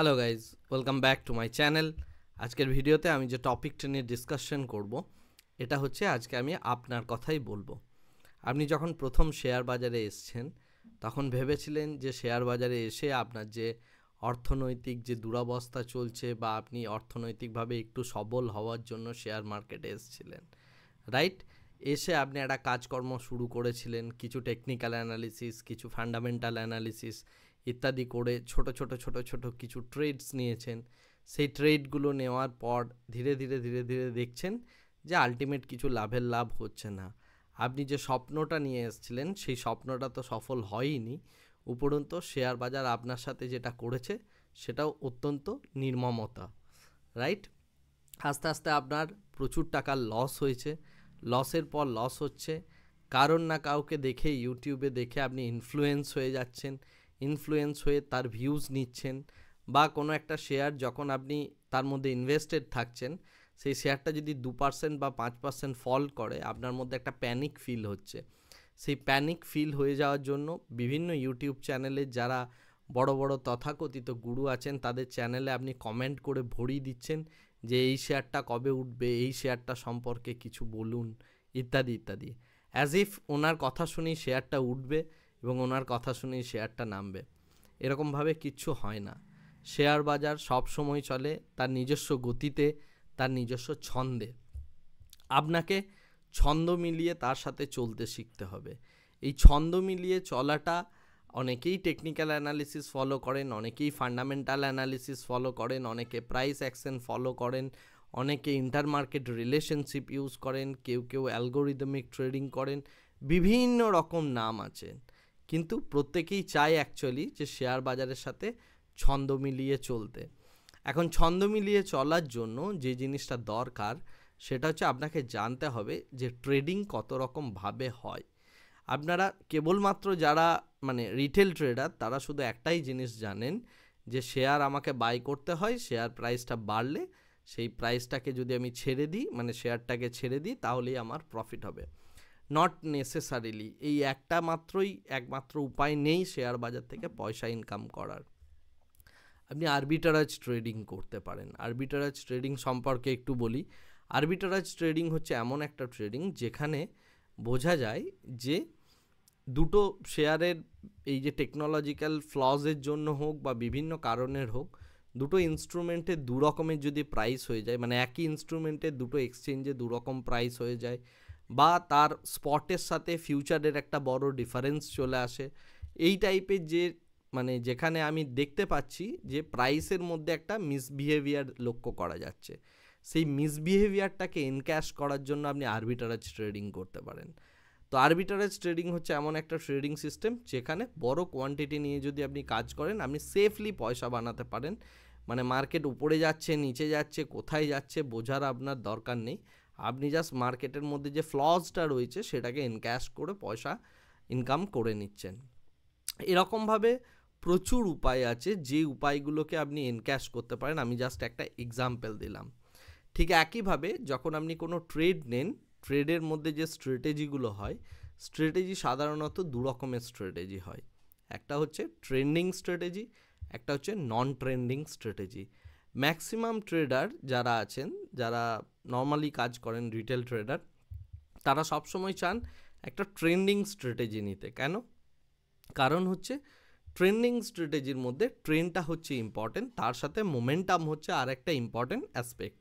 Hello guys, welcome back to my channel. আজকের ভিডিওতে আমি যে টপিকটা নিয়ে ডিসকাশন করব এটা হচ্ছে আজকে আমি আপনার কথাই বলবো। আপনি যখন প্রথম শেয়ার বাজারে এসছেন তখন ভেবেছিলেন যে শেয়ার বাজারে এসে আপনার যে অর্থনৈতিক যে দুরবস্থা চলছে বা আপনি অর্থনৈতিকভাবে একটু সবল হওয়ার জন্য শেয়ার মার্কেটে এসেছিলেন, রাইট? এসে আপনি একটা কাজকর্ম শুরু করেছিলেন, কিছু টেকনিক্যাল অ্যানালিসিস, কিছু ফান্ডামেন্টাল অ্যানালিসিস ইত্যাদি করে ছোট ছোট কিছু ট্রেডস নিয়েছেন। সেই ট্রেডগুলো নেওয়ার পর ধীরে ধীরে দেখছেন যে আলটিমেট কিছু লাভ হচ্ছে না। আপনি যে স্বপ্নটা নিয়ে এসেছিলেন সেই স্বপ্নটা তো সফল হয়নি, উপরন্তু শেয়ার বাজার আপনার সাথে যেটা করেছে সেটাও অত্যন্ত নির্মমতা, রাইট? আস্তে আস্তে আপনার প্রচুর টাকার লস হয়েছে, লসের পর লস হচ্ছে, কারণ না কাউকে দেখে ইউটিউবে দেখে আপনি ইনফ্লুয়েন্স হয়ে যাচ্ছেন, ইনফ্লুয়েন্স হয়ে তার ভিউজ নিচ্ছেন, বা কোনো একটা শেয়ার যখন আপনি তার মধ্যে ইনভেস্টেড থাকছেন সেই শেয়ারটা যদি 2% বা 5% ফল করে আপনার মধ্যে একটা প্যানিক ফিল হচ্ছে। সেই প্যানিক ফিল হয়ে যাওয়ার জন্য বিভিন্ন ইউটিউব চ্যানেলে যারা বড় বড় তথাকথিত গুরু আছেন তাদের চ্যানেলে আপনি কমেন্ট করে ভরিয়ে দিচ্ছেন যে এই শেয়ারটা কবে উঠবে, এই শেয়ারটা সম্পর্কে কিছু বলুন, ইত্যাদি ইত্যাদি, অ্যাজ ইফ ওনার কথা শুনেই শেয়ারটা উঠবে এবং ওনার কথা শুনেই শেয়ারটা নামবে। এরকমভাবে কিচ্ছু হয় না। শেয়ার বাজার সব সময় চলে তার নিজস্ব গতিতে, তার নিজস্ব ছন্দে। আপনাকে ছন্দ মিলিয়ে তার সাথে চলতে শিখতে হবে। এই ছন্দ মিলিয়ে চলাটা অনেকেই টেকনিক্যাল অ্যানালিসিস ফলো করেন, অনেকেই ফান্ডামেন্টাল অ্যানালিসিস ফলো করেন, অনেকে প্রাইস অ্যাকশন ফলো করেন, অনেকে ইন্টারমার্কেট রিলেশনশিপ ইউজ করেন, কেউ অ্যালগোরিদমিক ট্রেডিং করেন, বিভিন্ন রকম নাম আছে। কিন্তু প্রত্যেকেই চায় অ্যাকচুয়ালি যে শেয়ার বাজারের সাথে ছন্দ মিলিয়ে চলতে। এখন ছন্দ মিলিয়ে চলার জন্য যে জিনিসটা দরকার সেটা হচ্ছে আপনাকে জানতে হবে যে ট্রেডিং কত রকমভাবে হয়। আপনারা কেবলমাত্র যারা রিটেল ট্রেডার তারা শুধু একটাই জিনিস জানেন যে শেয়ার আমাকে বাই করতে হয়, শেয়ার প্রাইসটা বাড়লে সেই প্রাইসটাকে যদি আমি ছেড়ে দিই, শেয়ারটাকে ছেড়ে দিই, তাহলেই আমার প্রফিট হবে। নট নেসেসারিলি এই একমাত্র উপায় নেই শেয়ার বাজার থেকে পয়সা ইনকাম করার। আপনি আরবিটারাজ ট্রেডিং করতে পারেন। আরবিটারাজ ট্রেডিং সম্পর্কে একটু বলি। আরবিটারাজ ট্রেডিং হচ্ছে এমন একটা ট্রেডিং যেখানে বোঝা যায় যে দুটো শেয়ারের এই যে টেকনোলজিক্যাল ফ্লজের জন্য হোক বা বিভিন্ন কারণের হোক, দুটো ইনস্ট্রুমেন্টের দু রকমের যদি প্রাইস হয়ে যায়, একই ইনস্ট্রুমেন্টের দুটো এক্সচেঞ্জে দু রকম প্রাইস হয়ে যায়, বা তার স্পটের সাথে ফিউচারের একটা বড় ডিফারেন্স চলে আসে, এই টাইপের যে যেখানে আমি দেখতে পাচ্ছি যে প্রাইসের মধ্যে একটা মিসবিহেভিয়ার লক্ষ্য করা যাচ্ছে, সেই মিসবিহেভিয়ারটাকে এনক্যাশ করার জন্য আপনি আরবিটারাজ ট্রেডিং করতে পারেন। তো আরবিটারাজ ট্রেডিং হচ্ছে এমন একটা ট্রেডিং সিস্টেম যেখানে বড় কোয়ান্টিটি নিয়ে যদি আপনি কাজ করেন আপনি সেফলি পয়সা বানাতে পারেন। মার্কেট উপরে যাচ্ছে, নিচে যাচ্ছে, কোথায় যাচ্ছে বোঝার আপনার দরকার নেই। আপনি জাস্ট মার্কেটের মধ্যে যে ফ্লজটা রয়েছে সেটাকে এনক্যাশ করে পয়সা ইনকাম করে নিচ্ছেন। এরকমভাবে প্রচুর উপায় আছে যে উপায়গুলোকে আপনি এনক্যাশ করতে পারেন। আমি জাস্ট একটা এক্সাম্পল দিলাম। ঠিক একইভাবে যখন আপনি কোনো ট্রেড নেন, ট্রেডের মধ্যে যে স্ট্র্যাটেজিগুলো হয়, স্ট্র্যাটেজি সাধারণত দু রকমের স্ট্র্যাটেজি হয়। একটা হচ্ছে ট্রেন্ডিং স্ট্র্যাটেজি, একটা হচ্ছে নন ট্রেন্ডিং স্ট্র্যাটেজি। ম্যাক্সিমাম ট্রেডার যারা আছেন, যারা নর্মালি কাজ করেন, রিটেল ট্রেডার, তারা সবসময় চান একটা ট্রেন্ডিং স্ট্র্যাটেজি নিতে। কেন? কারণ হচ্ছে ট্রেন্ডিং স্ট্র্যাটেজির মধ্যে ট্রেন্ডটা হচ্ছে ইম্পর্টেন্ট, তার সাথে মোমেন্টাম হচ্ছে আর একটা ইম্পর্টেন্ট অ্যাসপেক্ট।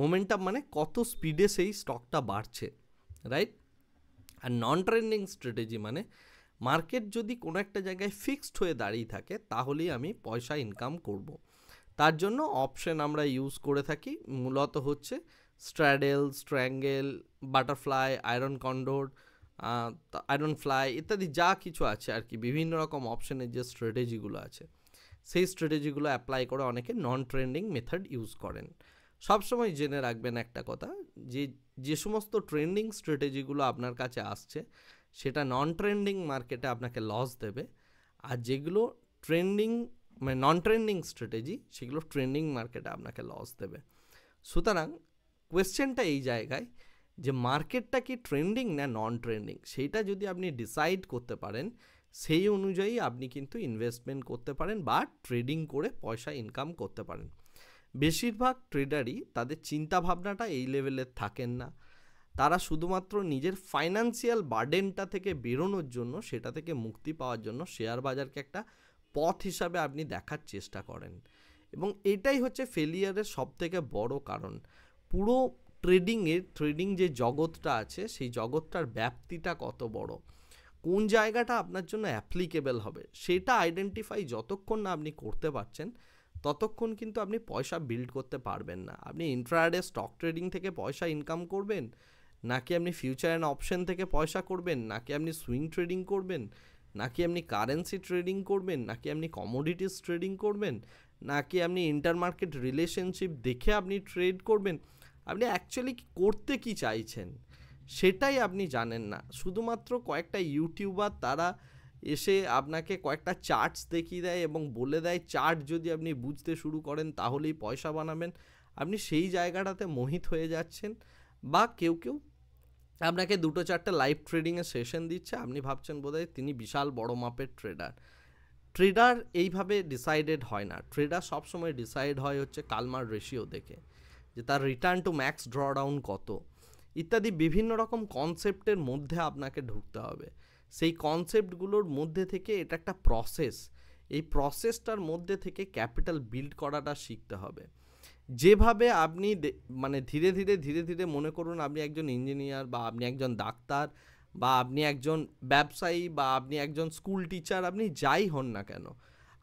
মোমেন্টাম কত স্পিডে সেই স্টকটা বাড়ছে, রাইট? আর নন ট্রেন্ডিং স্ট্র্যাটেজি মার্কেট যদি কোনো একটা জায়গায় ফিক্সড হয়ে দাঁড়িয়ে থাকে তাহলেই আমি পয়সা ইনকাম করব। তার জন্য অপশন আমরা ইউজ করে থাকি, মূলত হচ্ছে straddle, strangle, butterfly, iron condor, iron fly ইত্যাদি যা কিছু আছে আর কি, বিভিন্ন রকম অপশনের যে স্ট্র্যাটেজিগুলো আছে সেই স্ট্র্যাটেজিগুলো অ্যাপ্লাই করে অনেকে নন ট্রেন্ডিং মেথড ইউজ করেন। সবসময় জেনে রাখবেন একটা কথা, যে সমস্ত ট্রেন্ডিং স্ট্র্যাটেজিগুলো আপনার কাছে আসছে সেটা নন ট্রেন্ডিং মার্কেটে আপনাকে লস দেবে, আর যেগুলো ট্রেন্ডিং নন ট্রেন্ডিং স্ট্র্যাটেজি সেগুলো ট্রেন্ডিং মার্কেটে আপনাকে লস দেবে। সুতরাং কোয়েশ্চেনটা এই জায়গায় যে মার্কেটটা কি ট্রেন্ডিং না নন ট্রেন্ডিং, সেইটা যদি আপনি ডিসাইড করতে পারেন সেই অনুযায়ী আপনি কিন্তু ইনভেস্টমেন্ট করতে পারেন বা ট্রেডিং করে পয়সা ইনকাম করতে পারেন। বেশিরভাগ ট্রেডারই তাদের চিন্তাভাবনাটা এই লেভেলের থাকেন না। তারা শুধুমাত্র নিজের ফাইন্যান্সিয়াল বার্ডেনটা থেকে বেরোনোর জন্য, সেটা থেকে মুক্তি পাওয়ার জন্য শেয়ার বাজারকে একটা পথ হিসাবে আপনি দেখার চেষ্টা করেন, এবং এটাই হচ্ছে ফেলিয়ারের সবথেকে বড় কারণ। পুরো ট্রেডিং যে জগৎটা আছে, সেই জগৎটার ব্যাপ্তিটা কত বড়, কোন জায়গাটা আপনার জন্য অ্যাপ্লিকেবল হবে, সেটা আইডেন্টিফাই যতক্ষণ না আপনি করতে পারছেন, ততক্ষণ কিন্তু আপনি পয়সা বিল্ড করতে পারবেন না। আপনি ইন্ট্রাডে স্টক ট্রেডিং থেকে পয়সা ইনকাম করবেন, নাকি আপনি ফিউচার অ্যান্ড অপশন থেকে পয়সা করবেন, নাকি আপনি সুইং ট্রেডিং করবেন, নাকি আপনি কারেন্সি ট্রেডিং করবেন, নাকি আপনি কমোডিটিস ট্রেডিং করবেন, নাকি আপনি ইন্টারমার্কেট রিলেশনশিপ দেখে আপনি ট্রেড করবেন, আপনি অ্যাকচুয়ালি করতে কি চাইছেন সেটাই আপনি জানেন না। শুধুমাত্র কয়েকটা ইউটিউবার তারা এসে আপনাকে কয়েকটা চার্টস দেখিয়ে দেয় এবং বলে দেয় চার্ট যদি আপনি বুঝতে শুরু করেন তাহলেই পয়সা বানাবেন। আপনি সেই জায়গাটাতে মোহিত হয়ে যাচ্ছেন, বা কেউ আপনাকে 2-4টে লাইভ ট্রেডিংয়ের সেশন দিচ্ছে, আপনি ভাবছেন বোধহয় তিনি বিশাল বড় মাপের ট্রেডার এইভাবে ডিসাইডেড হয় না। ট্রেডার সবসময় ডিসাইড হয় হচ্ছে কালমার রেশিও দেখে, যে তার রিটার্ন টু ম্যাক্স ড্রডাউন কত, ইত্যাদি বিভিন্ন রকম কনসেপ্টের মধ্যে আপনাকে ঢুকতে হবে। সেই কনসেপ্টগুলোর মধ্যে থেকে এটা একটা প্রসেস, এই প্রসেসটার মধ্যে থেকে ক্যাপিটাল বিল্ড করাটা শিখতে হবে। যেভাবে আপনি মানে ধীরে ধীরে মনে করুন আপনি একজন ইঞ্জিনিয়ার, বা আপনি একজন ডাক্তার, বা আপনি একজন ব্যবসায়ী, বা আপনি একজন স্কুল টিচার, আপনি যাই হন না কেন,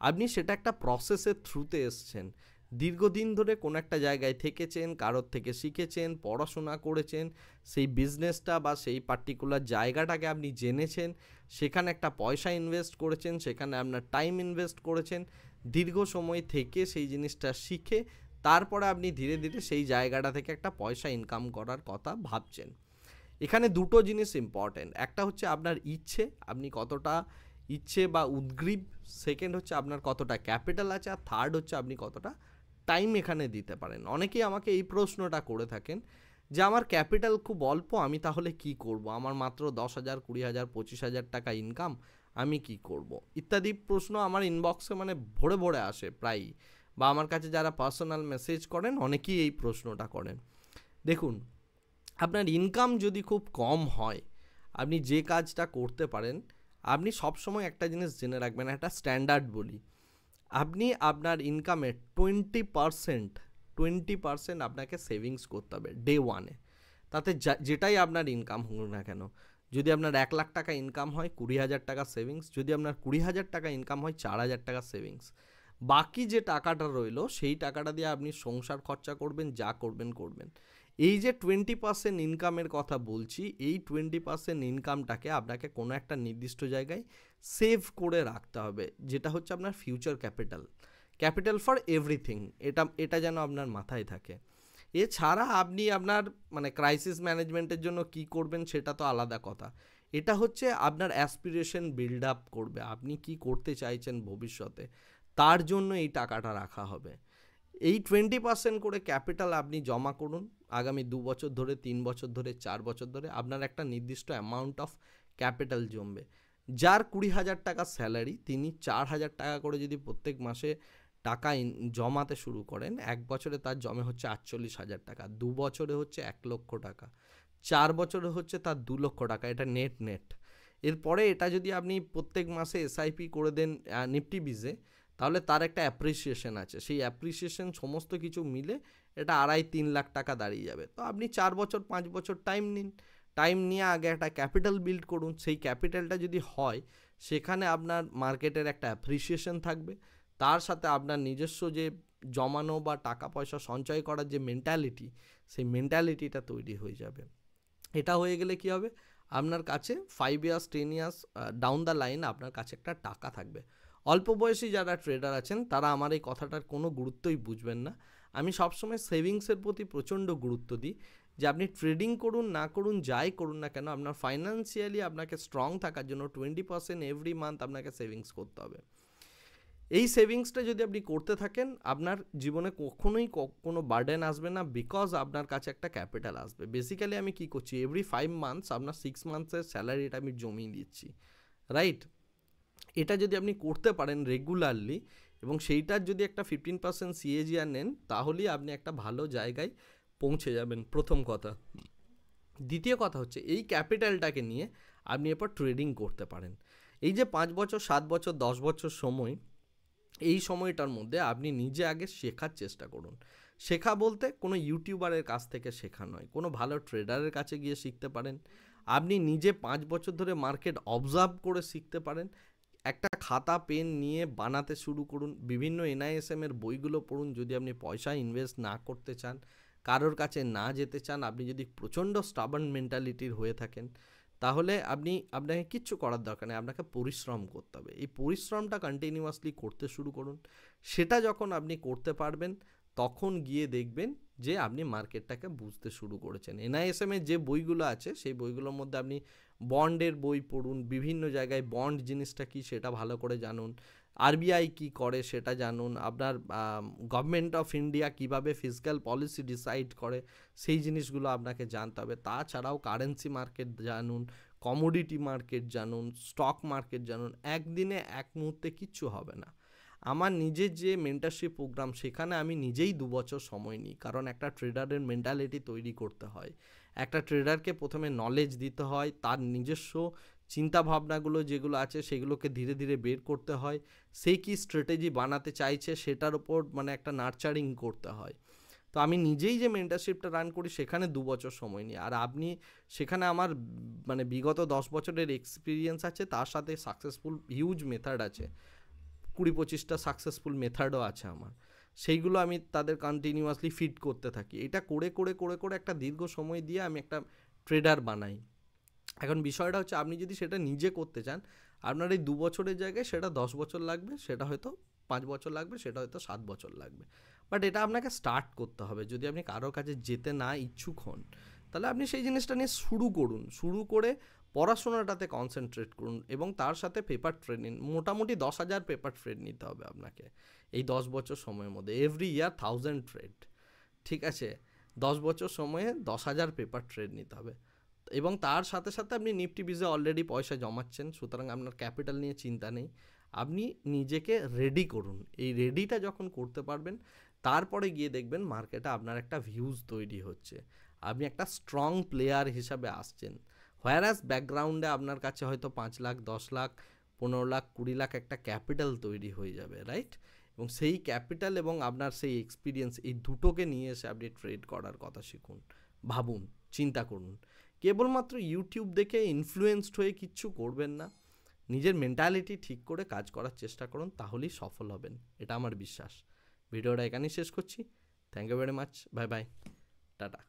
আপনি সেটা একটা প্রসেসের থ্রুতে এসছেন। দীর্ঘদিন ধরে কোনো একটা জায়গায় থেকেছেন, কারোর থেকে শিখেছেন, পড়াশোনা করেছেন, সেই বিজনেসটা বা সেই পার্টিকুলার জায়গাটাকে আপনি জেনেছেন, সেখানে একটা পয়সা ইনভেস্ট করেছেন, সেখানে আপনার টাইম ইনভেস্ট করেছেন, দীর্ঘ সময় থেকে সেই জিনিসটা শিখে তারপরে আপনি ধীরে সেই জায়গাটা থেকে একটা পয়সা ইনকাম করার কথা ভাবছেন। এখানে দুটো জিনিস ইম্পর্টেন্ট, একটা হচ্ছে আপনার ইচ্ছে, আপনি কতটা ইচ্ছে বা উদ্গ্রীব, সেকেন্ড হচ্ছে আপনার কতটা ক্যাপিটাল আছে, আর থার্ড হচ্ছে আপনি কতটা টাইম এখানে দিতে পারেন। অনেকেই আমাকে এই প্রশ্নটা করে থাকেন যে আমার ক্যাপিটাল খুব অল্প, আমি তাহলে কি করব, আমার মাত্র 10,000, 20,000, 25,000 টাকা ইনকাম, আমি কি করব, ইত্যাদি প্রশ্ন আমার ইনবক্সে মানে ভরে আসে প্রায়ই, বা আমার কাছে যারা পার্সোনাল মেসেজ করেন অনেকেই এই প্রশ্নটা করেন। দেখুন, আপনার ইনকাম যদি খুব কম হয়, আপনি যে কাজটা করতে পারেন, আপনি সবসময় একটা জিনিস জেনে রাখবেন, একটা স্ট্যান্ডার্ড বলি, আপনি আপনার ইনকামের 20% আপনাকে সেভিংস করতে হবে ডে ওয়ানে। তাতে যেটাই আপনার ইনকাম হোক না কেন, যদি আপনার 1,00,000 টাকা ইনকাম হয়, 20,000 টাকা সেভিংস, যদি আপনার 20,000 টাকা ইনকাম হয়, 4,000 টাকা সেভিংস। বাকি যে টাকাটা রইলো সেই টাকাটা দিয়ে আপনি সংসার খরচা করবেন, যা করবেন। এই যে 20% ইনকামের কথা বলছি, এই 20% ইনকামটাকে আপনাকে কোনো একটা নির্দিষ্ট জায়গায় সেভ করে রাখতে হবে, যেটা হচ্ছে আপনার ফিউচার ক্যাপিটাল ফর এভরিথিং। এটা যেন আপনার মাথায় থাকে। এছাড়া আপনি আপনার মানে ক্রাইসিস ম্যানেজমেন্টের জন্য কি করবেন সেটা তো আলাদা কথা, এটা হচ্ছে আপনার অ্যাসপিরেশন বিল্ড আপ করবে, আপনি কি করতে চাইছেন ভবিষ্যতে, তার জন্য এই টাকাটা রাখা হবে। এই 20% করে ক্যাপিটাল আপনি জমা করুন, আগামী 2 বছর ধরে, 3 বছর ধরে, 4 বছর ধরে আপনার একটা নির্দিষ্ট অ্যামাউন্ট অফ ক্যাপিটাল জমবে। যার 20,000 টাকা স্যালারি, তিনি 4,000 টাকা করে যদি প্রত্যেক মাসে টাকা জমাতে শুরু করেন, 1 বছরে তার জমে হচ্ছে 48,000 টাকা, 2 বছরে হচ্ছে 1 লক্ষ টাকা, 4 বছরে হচ্ছে তার 2 লক্ষ টাকা, এটা নেট। এরপরে এটা যদি আপনি প্রত্যেক মাসে এসআইপি করে দেন নিফটি বিজে, তাহলে তার একটা অ্যাপ্রিসিয়েশন আছে, সেই অ্যাপ্রিসিয়েশন সমস্ত কিছু মিলে এটা 2.5-3 লাখ টাকা দাঁড়িয়ে যাবে। তো আপনি 4 বছর 5 বছর টাইম নিয়ে আগে একটা ক্যাপিটাল বিল্ড করুন। সেই ক্যাপিটালটা যদি হয়, সেখানে আপনার মার্কেটের একটা অ্যাপ্রিসিয়েশন থাকবে, তার সাথে আপনার নিজস্ব যে জমানো বা টাকা পয়সা সঞ্চয় করার যে মেন্টালিটি, সেই মেন্টালিটিটা তৈরি হয়ে যাবে। এটা হয়ে গেলে কি হবে, আপনার কাছে 5 years 10 years down the line আপনার কাছে একটা টাকা থাকবে। অল্প বয়সী যারা ট্রেডার আছেন তারা আমার এই কথাটার কোনো গুরুত্বই বুঝবেন না। আমি সবসময় সেভিংসের প্রতি প্রচণ্ড গুরুত্ব দিই, যে আপনি ট্রেডিং করুন না করুন, যাই করুন না কেন, আপনার ফাইন্যান্সিয়ালি আপনাকে স্ট্রং থাকার জন্য 20% এভরি মান্থ আপনাকে সেভিংস করতে হবে। এই সেভিংসটা যদি আপনি করতে থাকেন, আপনার জীবনে কখনোই কোনো বার্ডেন আসবে না, বিকজ আপনার কাছে একটা ক্যাপিটাল আসবে। বেসিক্যালি আমি কি করছি, এভরি 5 মান্থস আপনার 6 মান্থসের স্যালারিটা আমি জমিয়ে দিচ্ছি, রাইট? এটা যদি আপনি করতে পারেন রেগুলারলি এবং সেইটার যদি একটা 15% CAGR নেন, তাহলেই আপনি একটা ভালো জায়গায় পৌঁছে যাবেন, প্রথম কথা। দ্বিতীয় কথা হচ্ছে এই ক্যাপিটালটাকে নিয়ে আপনি এরপর ট্রেডিং করতে পারেন। এই যে 5 বছর, 7 বছর, 10 বছর সময়, এই সময়টার মধ্যে আপনি নিজে আগে শেখার চেষ্টা করুন। শেখা বলতে কোনো ইউটিউবারের কাছ থেকে শেখা নয়, কোনো ভালো ট্রেডারের কাছে গিয়ে শিখতে পারেন। আপনি নিজে 5 বছর ধরে মার্কেট অবজার্ভ করে শিখতে পারেন। একটা খাতা পেন নিয়ে বানাতে শুরু করুন, বিভিন্ন NISM এর বইগুলো পড়ুন। যদি আপনি পয়সা ইনভেস্ট না করতে চান, কারোর কাছে না যেতে চান, আপনি যদি প্রচণ্ড স্টাবার্ন মেন্টালিটির হয়ে থাকেন, তাহলে আপনাকে কিচ্ছু করার দরকার নেই, আপনাকে পরিশ্রম করতে হবে। এই পরিশ্রমটা কন্টিনিউয়াসলি করতে শুরু করুন। সেটা যখন আপনি করতে পারবেন, তখন গিয়ে দেখবেন যে আপনি মার্কেটটাকে বুঝতে শুরু করেছেন। NISM এর যে বইগুলো আছে, সেই বইগুলোর মধ্যে আপনি বন্ডের বই পড়ুন, বিভিন্ন জায়গায় বন্ড জিনিসটা কী সেটা ভালো করে জানুন, RBI কী করে সেটা জানুন, আপনার গভর্নমেন্ট অফ ইন্ডিয়া কীভাবে ফিসক্যাল পলিসি ডিসাইড করে সেই জিনিসগুলো আপনাকে জানতে হবে। তাছাড়াও কারেন্সি মার্কেট জানুন, কমোডিটি মার্কেট জানুন, স্টক মার্কেট জানুন। একদিনে এক মুহূর্তে কিচ্ছু হবে না। আমার নিজের যে মেন্টারশিপ প্রোগ্রাম, সেখানে আমি নিজেই 2 বছর সময় নিই, কারণ একটা ট্রেডারের মেন্টালিটি তৈরি করতে হয়। একটা ট্রেডারকে প্রথমে নলেজ দিতে হয়, তার নিজস্ব চিন্তাভাবনাগুলো যেগুলো আছে সেগুলোকে ধীরে ধীরে বের করতে হয়। সে কি স্ট্র্যাটেজি বানাতে চাইছে সেটার উপর একটা নার্চারিং করতে হয়। তো আমি নিজেই যে মেন্টারশিপটা রান করি, সেখানে 2 বছর সময় নিই। আর আপনি সেখানে আমার বিগত 10 বছরের এক্সপিরিয়েন্স আছে, তার সাথে সাকসেসফুল হিউজ মেথড আছে, 20-25টা সাকসেসফুল মেথডও আছে আমার। সেইগুলো আমি তাদের কন্টিনিউয়াসলি ফিড করতে থাকি। এটা করে করে করে করে একটা দীর্ঘ সময় দিয়ে আমি একটা ট্রেডার বানাই। এখন বিষয়টা হচ্ছে, আপনি যদি সেটা নিজে করতে চান, আপনার এই 2 বছরের জায়গায় সেটা 10 বছর লাগবে, সেটা হয়তো 5 বছর লাগবে, সেটা হয়তো 7 বছর লাগবে। বাট এটা আপনাকে স্টার্ট করতে হবে। যদি আপনি কারোর কাছে যেতে না ইচ্ছুক হন, তাহলে আপনি সেই জিনিসটা নিয়ে শুরু করুন। শুরু করে পড়াশোনাটাতে কনসেন্ট্রেট করুন এবং তার সাথে পেপার ট্রেড নিন। মোটামুটি 10,000 পেপার ট্রেড নিতে হবে আপনাকে এই 10 বছর সময়ের মধ্যে। এভরি ইয়ার 1000 ট্রেড, ঠিক আছে? 10 বছর সময়ে 10,000 পেপার ট্রেড নিতে হবে। এবং তার সাথে সাথে আপনি নিফটি বিজে অলরেডি পয়সা জমাচ্ছেন, সুতরাং আপনার ক্যাপিটাল নিয়ে চিন্তা নেই। আপনি নিজেকে রেডি করুন। এই রেডিটা যখন করতে পারবেন, তারপরে গিয়ে দেখবেন মার্কেটে আপনার একটা ভিউজ তৈরি হচ্ছে, আপনি একটা স্ট্রং প্লেয়ার হিসাবে আসছেন। হোয়ারাস ব্যাকগ্রাউন্ডে আপনার কাছে হয়তো 5 লাখ, 10 লাখ, 15 লাখ, 20 লাখ একটা ক্যাপিটাল তৈরি হয়ে যাবে, রাইট? এবং সেই ক্যাপিটাল এবং আপনার সেই এক্সপিরিয়েন্স, এই দুটোকে নিয়ে এসে আপনি ট্রেড করার কথা শিখুন, ভাবুন, চিন্তা করুন। কেবলমাত্র ইউটিউব দেখে ইনফ্লুয়েন্সড হয়ে কিচ্ছু করবেন না। নিজের মেন্টালিটি ঠিক করে কাজ করার চেষ্টা করুন, তাহলেই সফল হবেন, এটা আমার বিশ্বাস। ভিডিওটা এখানেই শেষ করছি। Thank you very much. Bye bye, tata.